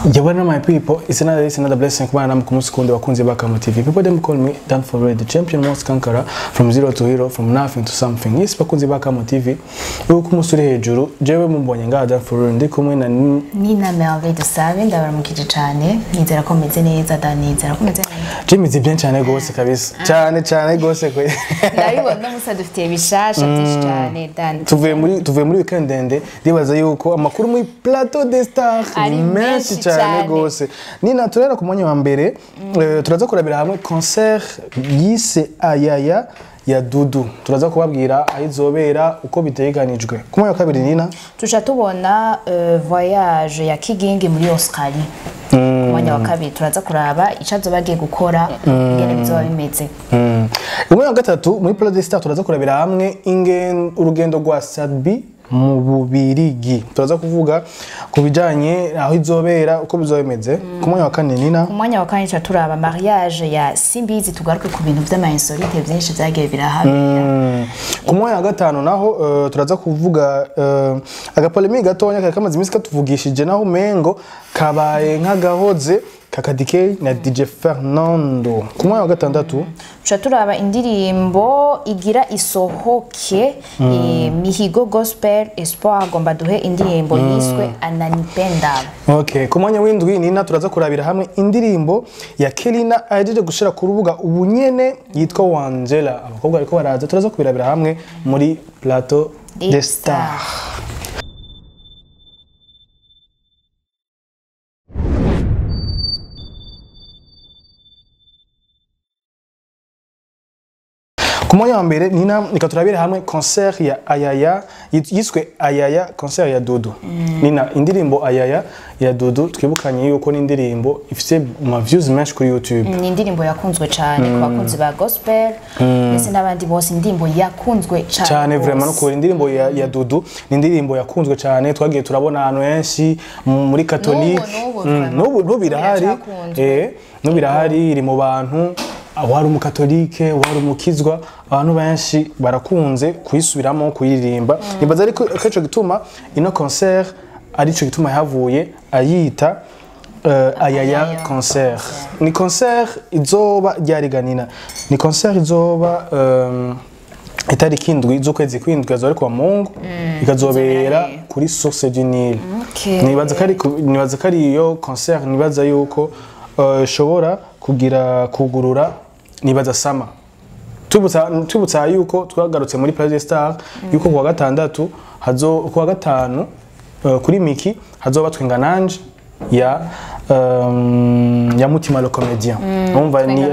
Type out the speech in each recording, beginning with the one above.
Jabana my people, it's another blessing kubana kumusikunde wakunze bakama TV. People them call me Dan for Red, the champion most conqueror from zero to hero, from nothing to something. Yes, bakunze bakama TV. Uko kumusuri hejuru, jewe mumbonye nga Dan for Red ndi kumwe na Nina Melvin Dusabe ndabaramukije cyane. Nizera ko meze neza Dan, nizera ko meze neza. Jimmy bien cyane gose kabisa. Cyane gose kwe. Ndabibona musa dufite bishasha byinshi cyane Dan. Tuvuye muri weekend ndende, ndibaza yuko amakuru muri plateau des stars menshi cyane gose. Nina turera ku mwanya wa mbere, turaza kurabira hamwe concert yise Ayaya ya Dudu. Turaza kubabwira ahizobera uko biteganijwe. Ku mwanya wa kabiri Nina tuja tubona voyage ya Kigingi muri Australia. Ku mwanya wa kabiri turaza kuraba icazo bagiye gukora ingene bizoba bimeze. Ku mwanya wa gatatu muri plateau des stars turaza kurabira hamwe urugendo rwa SAT-B mu Bubirigi. Turaza kuvuga kubijanye aho izobera uko bizobemeze. Ku mwanya wa kane Nina ku mwanya wa kane turaba mariage ya Simbizi, tugaruke ku bintu vy'amainsolite vyinshi vyagiye birahabera. Ku mwanya wa gatanu naho turaza kuvuga agapolemi gatonya kari kamaze imisi katuvugishije naho mengo kabaye nk'agahoze Kadie Kay na DJ Fernando. Ku mwanya wa gatandatu turaba indirimbo igira isohoke Mihigo Gospel Espoir agomba duhe indirimbo yiswe Ananipenda. Okay, ku mwanya w'indwi Nina turaza kurabira hamwe indirimbo ya Kelina ahejeje gushira ku rubuga ubunyene yitwa Wangela. Abakobwa ariko baraza turaza kubirabira hamwe muri plateau des stars. Ku mwanya wa mbere Nina nikaturabira hamwe concert ya Ayaya yiswe Ayaya concert ya Dudu. Nina indirimbo Ayaya ya Dudu twibukanye yuko ni indirimbo ifite ma views menshi kuri YouTube. Ni indirimbo yakunzwe cyane ku bakunzi ba gospel ndetse n'abandi bose, indirimbo yakunzwe cyane vraiment no ko indirimbo ya Dudu ni indirimbo yakunzwe cyane, twagiye turabona ahantu henshi muri Catholique no birahari no birahari iri mu bantu wari umukatolike wari umukizwa, abantu benshi barakunze kuyisubiramo kuyiririmba. Nibaza ariko keco gituma ino concert arico gituma yavuye ayita Ayaya concert. Ni concert izoba ryariganina, ni concert izoba itariki indwi z'ukwezi kw'indwi azoba ari kwa Mungu, ikazobera kuri Source du Nil. Nibaza ko ari iyo concert, nibaza yuko shobora kugira kugurura nibaza sama. Tubutsa yuko twagarutse muri Plateau des Stars yuko kuwa gatandatu kuwa gatanu kuri Miki hazoba twingananje ya Mutima le comédien. Umva ni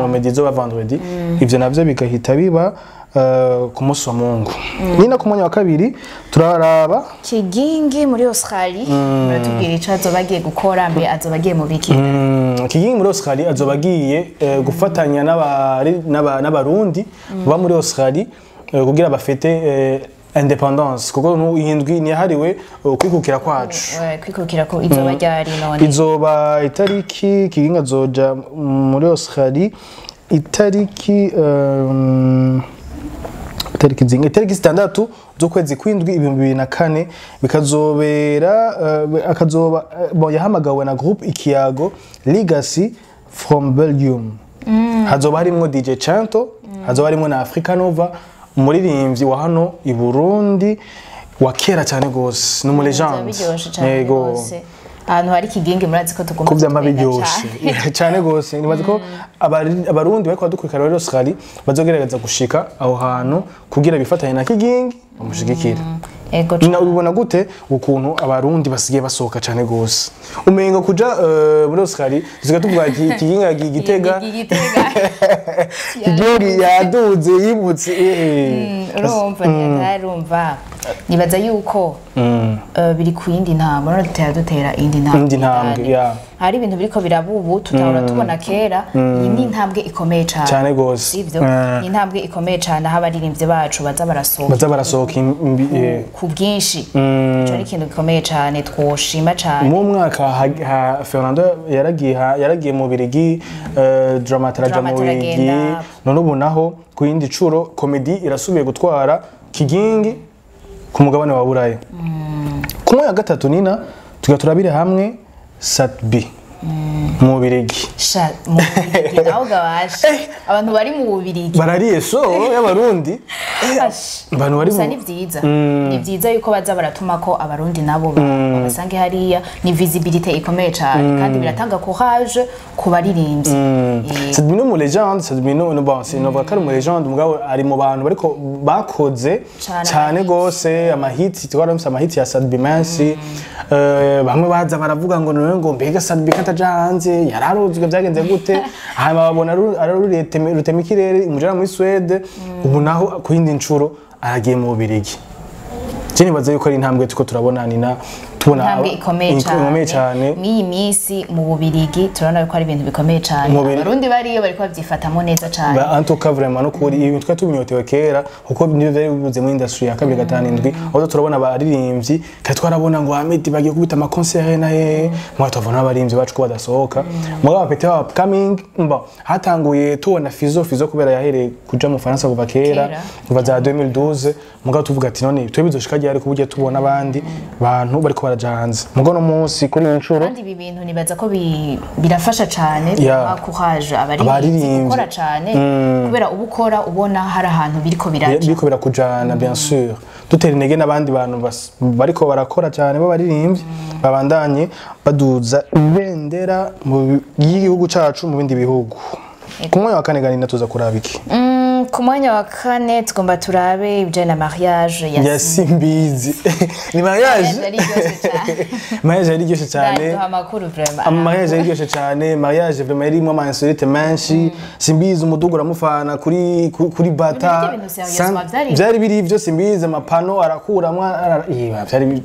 comédie zo vendredi. Ivyo navyo bigahita biba ku munsi wa Mungu. Nina ku mwanya wa kabiri turaraba Kigingi muri Australia. Muratubwira icazo bagiye gukora mbe azobagiye mu biki? Kigingi muri Australia azobagiye gufatanya n'abarundi ba muri Australia kugira bafete independence, kuko ihindwi ni yahariwe kwikukira kwacu. Kwikukira ko izoba ryari none? Izoba itariki Kigingi azoja muri Australia itariki itariki 6 z'ukwezi kw'indwi 2024 bikazobera akazoba yahamagawe na groupe Ikiyago Legacy from Belgium. Hazoba harimo DJ Chanto, hazoba harimo na Africa Nova, umuririmbyi wa hano i Burundi wa kera cyane gose, no mu legend. Yego. Ahantu hari Kigingi murazi ko tugomba kubyama biryoshe cyane gose. Nibaze ko abarundi bariko badukurikira rero Australia bazogerageza gushika aho hantu kugira bifatanye na Kigingi bamushigikira. Ego cyane. Ubona gute ukuntu abarundi basigiye basohoka cyane gose? Umengo kuja muri Australia tuziga tuvuga Kigingi agiye Gitega. Kigingi yaduze yimutse urumva ntarumva. Nibaza yuko biri ku yindi ntambwe, none dutera indi ntambwe. Hari ibintu biriko birabubu tutahora tubona kera. Iyi ni intambwe ikomeye cyane. Cyane gose. Ivyo ni intambwe ikomeye cyane, aho abaririmbyi bacu baza barasohoka ku bwinshi. Ico ni ikintu gikomeye cyane twoshima cyane. Mu mwaka Fernando yaragiye mu Birigi, Dramataraja mu Birigi, none ubu naho ku yindi curo comedy irasubiye gutwara Kigingi ku mugabane wa Burayi. Ku mwanya wa gatatu Nina tugaturabire hamwe SAT-B mu Birigi mu Birigi naho gabashe abantu bari mu Bubirigi barariye so y'abarundi abantu bari mu ni byiza yuko baza baratuma ko abarundi nabo babasange hariya ni visibility ikomeye cyane kandi biratanga courage ku baririmbyi c'est bino mu legende c'est bino no bon c'est no bakari mu legende mugabo ari mu bantu bariko bakoze cyane gose amahiti twaramse amahiti ya SAT-B menshi bamwe baza baravuga ngo none ngo mbega SAT-B kataja hanze yararuzwe byagenze gute hanyuma babona rutema ikirere umujana muri Swede ubu naho ku yindi ncuro aragiye mu Bubirigi je nibaza yuko ari intambwe tuko turabona nina tubona ikomeye cyane n'iyi minsi mu Bubirigi turabona yuko ari ibintu bikomeye cyane abarundi bariyo bariko bavyifatamo neza cyane en tout cas vraiment no kuri ibintu twa tubinyotewe kera kuko niyo bari bivuze mu industry ya 257 aho turabona abaririmbyi kandi twarabona ngo Ahmed bagiye kubita ama concert na mwa tuvona abaririmbyi bacu ko badasohoka mwa bapete wa upcoming hatanguye tubona Fizo kubera yahereye kuja mu Faransa kuva kera kuva za 2012 mugabo tuvuga ati none twe bizoshika ryari kubujye tubona abandi bantu bariko barajanze mugono munsi kuri incuro kandi ibi bintu nibaza ko birafasha cyane courage abaririmbyi gukora cyane kubera ubukora ubona hari ahantu biriko birakujana bien sûr dutera intege n'abandi bantu bariko barakora cyane bo baririmbyi babandanye baduza ibendera mu gihugu cacu mu bindi bihugu ku mwanya wa kane ganina tuza kuraba iki ku mwanya wa kane tugomba turabe ibijanye na mariage ya Simbizi ni mariage ari ryoshe cyane amakuru vraiment mariage ari ryoshe cyane mariage vraiment irimo ama insolite menshi Simbizi umudugu uramufana kuri bata byari biri byo Simbizi amapano arakuramwa byari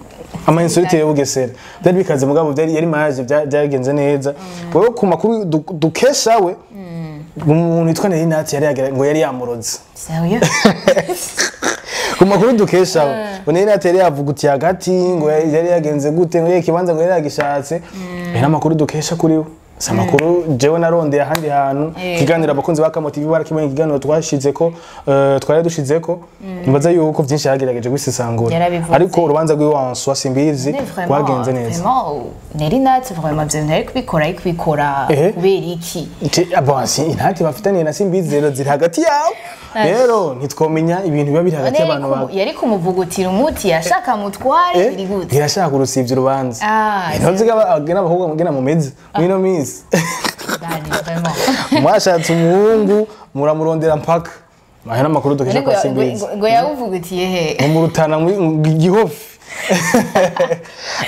ama insolite yo Bugesera byari bikaze mugabo byari yari mariage byagenze neza wowe ku makuru dukesha we umuntu witwa Nerinati ngo yari yamuroze sérieux ku makuru dukesha Nerinati yari yavugutiye hagati ngo yari yagenze gute ngo ikibanza ngo yari yagishatse era makuru dukesha kuri we samakuru jewe narondeye ahandi hantu kiganira abakunzi bakamotiva barakimenya ikiganiro twashizeko twari dushizeko nibaza yuko byinshi yagerageje gwisisangura ariko urubanza rw'iwanswa Simbizi rwagenze neza Nerinati vraiment byo ntari kubikora kubera iki abansi intati bafitaniye na Simbizi rero ziri hagati yabo rero ntitwomenya ibintu biba biri hagati y'abantu yari kumuvugutira umuti yashaka mutware biri gute yashaka urusivye urubanza ntoziga agena abahungu mugena mu mezi mwino minsi mwashatse umuhungu muramurondera mpaka mahera makuru dukesha kwa Simbizi ngo yawuvugutiye he mu rutana mu gihofi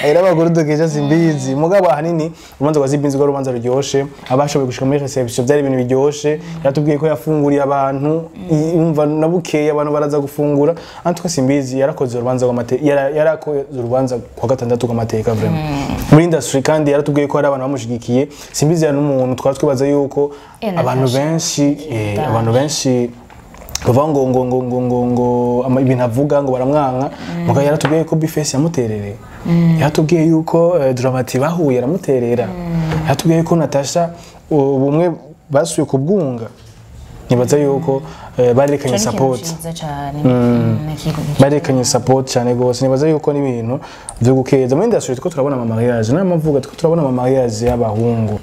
era makuru dukesha Simbizi mugabo ahanini urubanza rwa Simbizi rwo rubanza ruryoshe abashoboye gushika muri reception byari ibintu biryoshe yatubwiye ko yafunguriye abantu umva nabukeye abantu baraza gufungura antwa Simbizi yarakoze urubanza yarakoze urubanza kwa gatandatu rw'amateka vraiment muri industry kandi yaratubwiye ko hari abantu bamushigikiye Simbizi ya n'umuntu twatwibaza yuko abantu benshi kuva ngo ibintu avuga ngo baramwanka mugabo yaratubwiye ko bafise yamuterereye yaratubwiye yuko Dramati bahuye aramuterera yaratubwiye ko Natasha ubumwe basuye kubwunga nibaza yuko barekanye support cyane gose nibaza yuko n'ibintu byo gukeza mu industry two turabona ama mariage n'amavuga two turabona ama mariage y'abahungu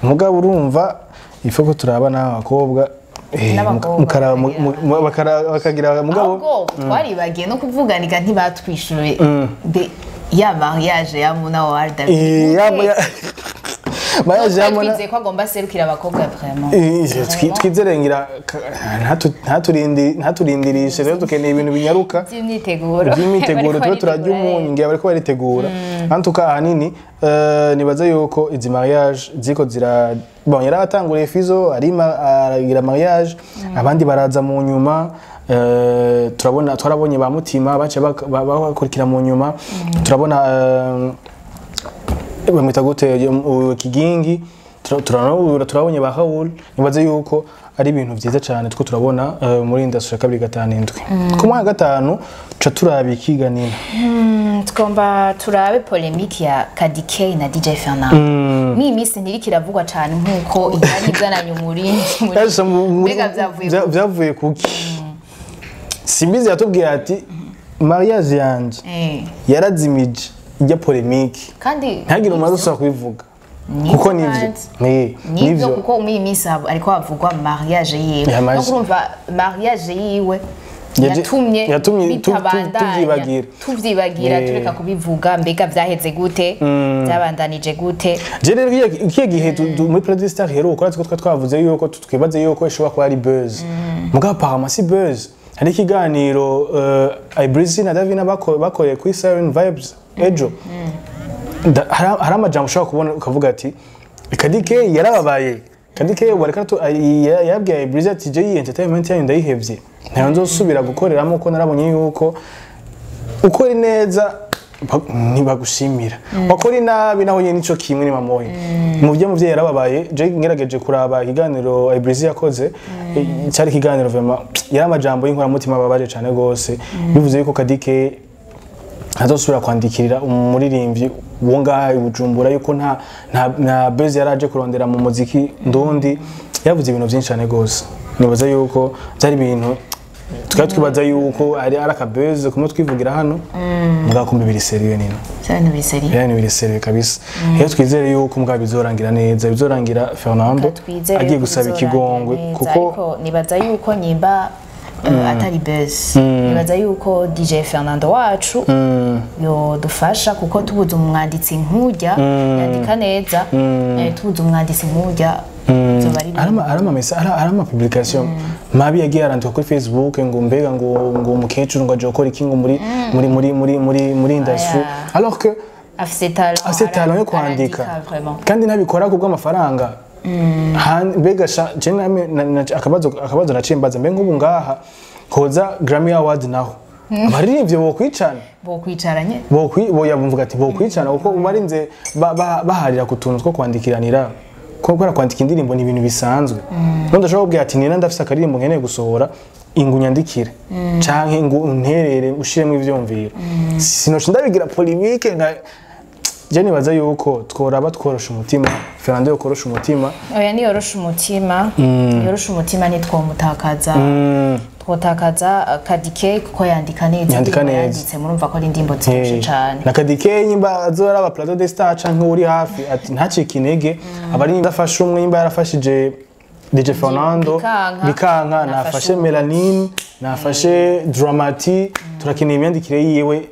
mugabo urumva ifoko turabana abakobwa bakagira mugabo twaribagiye no kuvuganika ntibatwishuye ya mariage ya Muna wa David mariage ya Muna twizeye ko agomba serukira abakobwa vraiment twizerengera ntaturindirishe rero dukeneye ibintu binyaruka by'imyiteguro twe turajya umunyu ngiye bariko baritegura antuka ahanini nibaza yuko izi mariage ziko zira bon yaratanguriye Fizo aragira mariage abandi baraza mu nyuma twarabonye ba Mutima bace bakurikira mu nyuma turabona bamwita gute Kigingi turabonye ba Haul nibaza yuko ari ibintu byiza cyane two turabona muri industry 257 ku mwaka gatanu ca turabikiganira twomba turabe polemique ya Kadie Kay na DJ Fernando ni imisi ntirikiravuga cyane nkuko ibyari byananye muri byavuye kuki Simbizi yatubwiye ati mariage yanje yarazimije ijya polemique kandi ntagire umuntu usaba kubivuga kuko nivyo kuko muri minsi ariko havugwa mariage yiwe no kurumva mariage yiwe yatumye tuvyibagira tureka kubivuga mbega vyaheze gute byabandanije gute je rero ikiye gihe muri Kadie Star hero ukora twavuze yuko twibaze yuko ishobora kuba ari buzz mugabo apparemment si buzz hari ikiganiro Ibiteramo na Davina bakoreye kuri Siren Vibes ejo hari amajambo ushobora kubona ukavuga ati Kadie Kay yarababaye Kadie Kay wareka yabwiye Ibiteramo ati je iyi entertainment yanyu ndayihevye ntayo nzosubira gukoreramo ko narabonye yuko ukora neza ntibagushimira wakora nabi naho nyine nico kimwe ni mamoye muvye yarababaye je ngerageje kuraba ikiganiro Ibiteramo yakoze cyari ikiganiro vraiment yari amajambo y'inkora mutima babaje cyane gose bivuze yuko Kadie Kay azosubira kwandikirira umuririmbyi wo ngaha ibujumbura yuko nta buzz yaraje kurondera mu muziki ndundi yavuze ibintu byinshi cyane gose nibaza yuko byari ibintu twibaza yuko ari akabuzz kumwe twivugira hano mugakumbe biri serieux nino cyane biri serieux kabisa iyo twizere yuko mbwa bizorangira neza bizorangira Fernando agiye gusaba ikigongwe kuko nibaza yuko nyimba atari buzz nibaza yuko DJ Fernando wacu yo dufasha kuko tubuze umwanditsi nkujya yandika neza tubuze umwanditsi nkujya arama publication mabi yagiye arandika kuri Facebook ngo mbega ngo umukecuru ngo aje gukora iki ngo muri industry alors que afise talent yo kwandika kandi ntabikora kubwo amafaranga mbega akabazo nacimbaza mbe nk'ubu ngaha koza Grammy Award naho abaririmbyi bokwicaranye boyavuga ati bokwicana kuko ubarinze baharira ku tuntu two kwandikiranira ko kwandika indirimbo ni ibintu bisanzwe none ndashobora kubwira ati nina ndafise akaririmbo nkeneye gusohora ingunyandikire canke ngo unterere ushiremo ivyumviro sinoce ndabigira polemique nka je nibaza yuko tworaba tworosha umutima Fernando yokorosha umutima oya ni yorosha umutima nitwomutakaza twotakaza Kadie Kay kuko yandika neza yanditse murumva ko ari indimbo zirushe cyane na Kadie Kay nyimba azora aba plateau de star canke uri hafi ati ntacike intege abari ndafashe umwe nyimba yarafashije DJ Fernando bikanka nafashe Melanin nafashe Dramati turakeneye imyandikire yiwe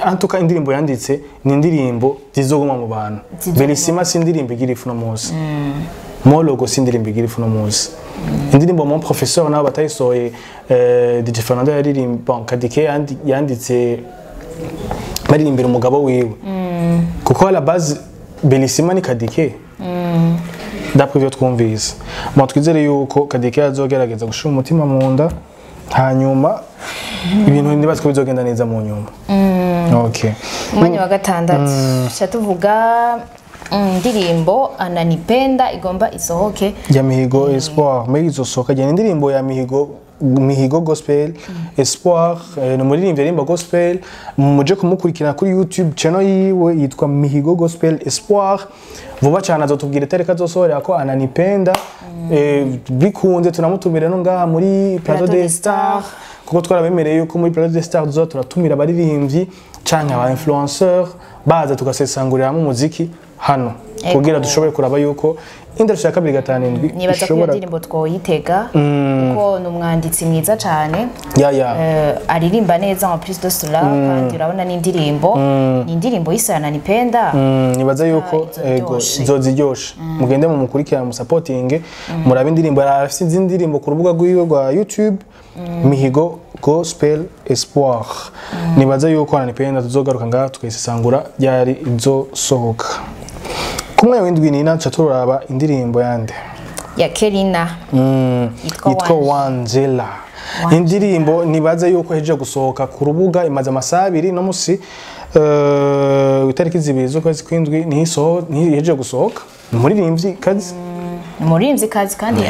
antuka indirimbo yanditse ni indirimbo zizoguma mu bantu Belisima si indirimbo igira ifu no munsi Mologo si indirimbo igira ifu no munsi indirimbo mon professeur nabo batayisoye DJ Fernando yaririmba Kadie Kay yanditse baririmbira umugabo wiwe kuko la base Belisima ni Kadie Kay d'après ibyo twumvise mo twizere yuko Kadie Kay azogerageza gushira umutima mu nda hanyuma ibintu ndibaza ko bizogenda neza mu nyuma okay umwanya wa gatandatu cyatuvuga indirimbo ananipenda igomba isohoke ya Mihigo Espoir muri izosohoka ya indirimbo ya Mihigo Gospel Espoir no muririmbye rimba gospel muje kumukurikira kuri YouTube channel yiwe yitwa Mihigo Gospel Espoir vuba cyane azotubwira itareka zosohora ko ananipenda bikunze tunamutumira no ngaha muri Plateau de Star kuko twarabemereye yuko muri Plateau de Star turatumira abaririmbyi canke aba influenceur baza tugasesangurira mu muziki hano kugira dushobore kuraba yuko industry ya kabiri gatanindwi nibaza ko indirimbo twoyitega kuko numwanditsi mwiza cyane aririmba neza en plus de cela kandi urabona ni indirimbo y'isana nipenda nibaza yuko ego zoziryoshe mugende mu mukurikira mu supporting murabe indirimbo afite izindi ndirimbo ku rubuga rwiwe rwa YouTube Mihigo Gospel Espoir nibaza yuko ananipenda tuzogaruka ngaha tukayisangura yari izosohoka kumwe windwi nina turaba indirimbo yande ya Kelina yitwa Wanjela indirimbo nibaza yuko heje gusohoka ku rubuga imaze amasaha 2 no musi itariki zibiri zo kwezi kwindwi ni heje gusohoka muririmbyi kazi kandi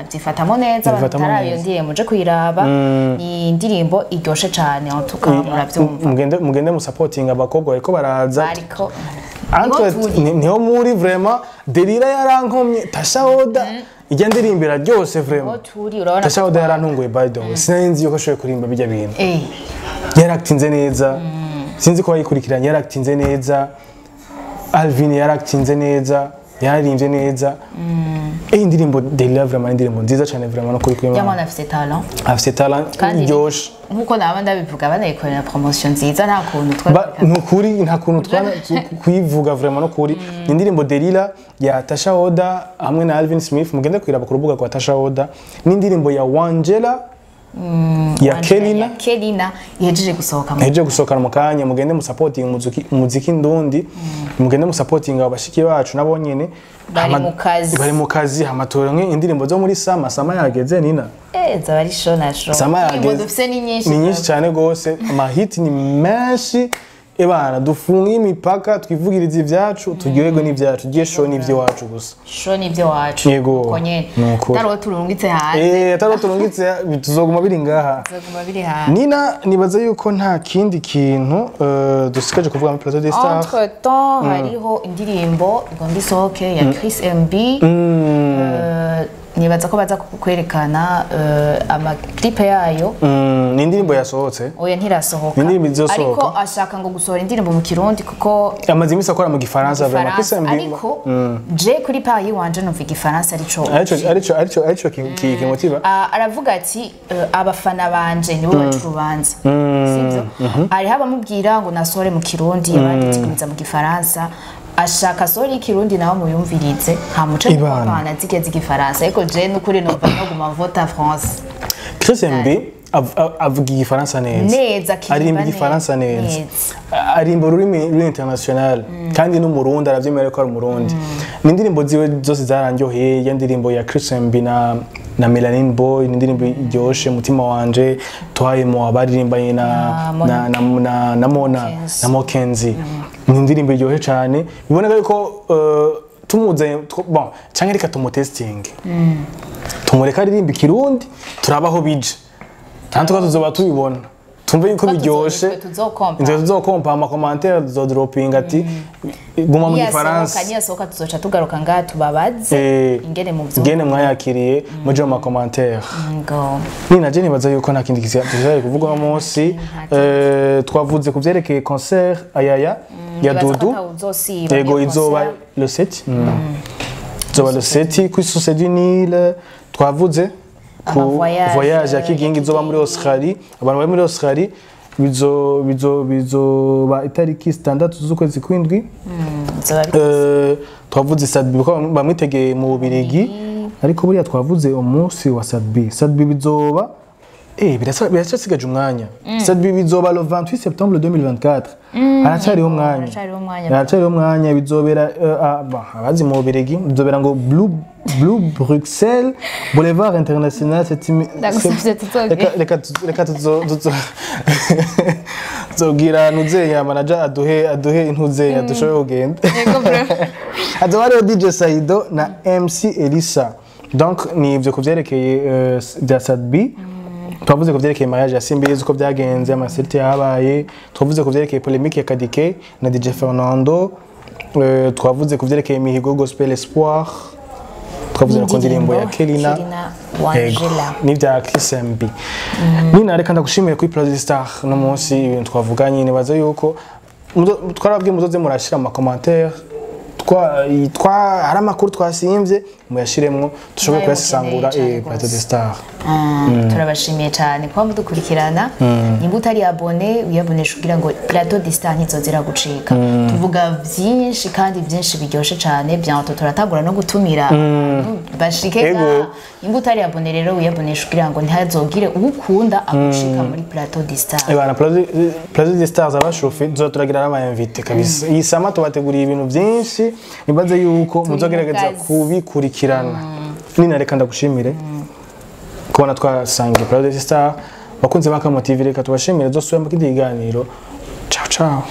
azifatamo neza batarayo ndiye muje kuyiraba ni indirimbo iryoshe cyane antuka muravyumva mugende mu supporting abakobwa ariko baraza niho muri vraiment Delira yarankomye Tashaoda ijya ndirimbira ryose vraiment Tashaoda yarantunguye by the way sinzi yuko ashoboye kurimba bijya bintu yarakitinze neza sinzi ko bayikurikiranye yarakitinze neza Alvin yarakitinze neza yaririmbye neza indirimbo Delila vraiment indirimbo nziza cyane vraiment no kuri kwema yamana afite talent Josh nkuko naba ndabivuga banayikorera promotion nziza nta kuntu twana kuyivuga vraiment no kuri indirimbo Delila ya Tasha Oda hamwe na Alvin Smith mugende kwiraba ku rubuga kwa Tasha Oda n'indirimbo ya Wangela ya Kelina yejeje gusohoka mu kanya mugende mu supporting umuziki ndundi mugende mu supporting abashiki bacu nabo nyene bari mu kazi amatora indirimbo zo muri sama yageze nina zabari shona sama yageze ni nyinshi cyane gose amahit ni menshi ebana dufunga imipaka twivugiriza ivyacu turyoherwe n'ivyacu giye show n'ivyo wacu gusa show n'ivyo wacu yego taro turungitse hanze taro turungitse tuzoguma biri ngaha Nina nibaza yuko nta kindi kintu dusikaje kuvuga mu plateau des stars entre temps hariho indirimbo igomba isohoke ya Chris MB nibaza ko baza kwerekana ama clip yayo ni indirimbo yasohotse oya ntirasohoka ariko ashaka ngo gusohora indirimbo mu Kirundi kuko amaze imisi akora mu Gifaransa vraiment Chris MB ariko je kuri Paris wanje numva Igifaransa arico kimotiva aravuga ati abafana banje nibo bacurubanza sivyo ari haba mubwira ngo nasohore mu Kirundi abandi tikumiza mu Gifaransa ashaka sori Kirundi naho muyumvirize nta muco n'abana zigeze Igifaransa ariko je n'ukuri no guma vota France Chris MB avuga Igifaransa neza arimba Igifaransa neza arimba ururimi international kandi n'umurundi aravyemera ko ari umurundi n'indirimbo ziwe zose zarandyoheye ya ndirimbo ya Chris MB na Melanin Boy n'indirimbo iryoshe mutima wanje twayemo abaririmbaye na Mona na Mokenzi n'indirimbo iryohe cyane biboneka yuko tumuze bon cyangwa reka tumutesting tumureka aririmba Kirundi turabaho bije kandi tuzoba tubibona tumve yuko biryoshe tuzokompa ama commentaire dropping ati guma mu Gifaransa yasohoka tuzoca tugaruka ngaha tubabaze ingene mwayakiriye muje mu commentaire Nina je nibaza yuko nta kindi kizaje kuvuga mu munsi twavuze kuvyerekeye concert ayaya ya Dudu yego izoba le 7 izoba le 7 kuri Société du Nil twavuze ku voyage ya Kigingi izoba muri Australie abantu bari muri Australie bizoba itariki 6 z'ukwezi kw'indwi twavuze SAT-B bamwitegeye mu Bubiligi ariko buriya twavuze umunsi wa SAT-B bizoba biracasigaje umwanya SAT-B bizoba le 28 septembre 2024 aracariho umwanya bizobera abazi mu Bubiligi bizobera ngo Blue Bruxelles Boulevard International reka tuzogira nuzeya manager aduhe intuzeya dushoboye kugenda azoba ariho DJ Saido na MC Elisa donc ni ivyo kuvyerekeye bya SAT-B twavuze ko vyerekeye mariage ya Simbizi uko byagenze amaserite yabaye twavuze ko vyerekeye polemique ya Kadie Kay na DJ Fernando twavuze ko vyerekeye imihigo gospel espoir twavuze ko ndirimbo ya Kelina Wangela n'ibya Chris MB Nina reka ndagushimiye kuri Plateau des Stars no munsi ibintu twavuganye nibaza yuko twarabwiye muzoze murashira ama commentaire hari amakuru twasimvye muyashiremwo dushobora kuyasangura Plateau des Stars turabashimiye cyane kuba mudukurikirana nimba utari abone uyabonesha kugira ngo Plateau des Stars ntizozira gucika tuvuga vyinshi kandi vyinshi biryoshe cyane bientôt turatagura no gutumira bashike nimba utari abone rero uyabonesha kugira ngo ntazogire ukunda agushika muri Plateau des Stars ebana Plateau des Stars abashofe turagira ama invite kabisa iyi sama tubateguriye ibintu vyinshi nibaze yuko muzogerageza kubikurikirana Nina reka ndagushimire kubona twasangiye Plateau des Stars bakunze baka motive reka tubashimire dosubira mu kindi kiganiro ciao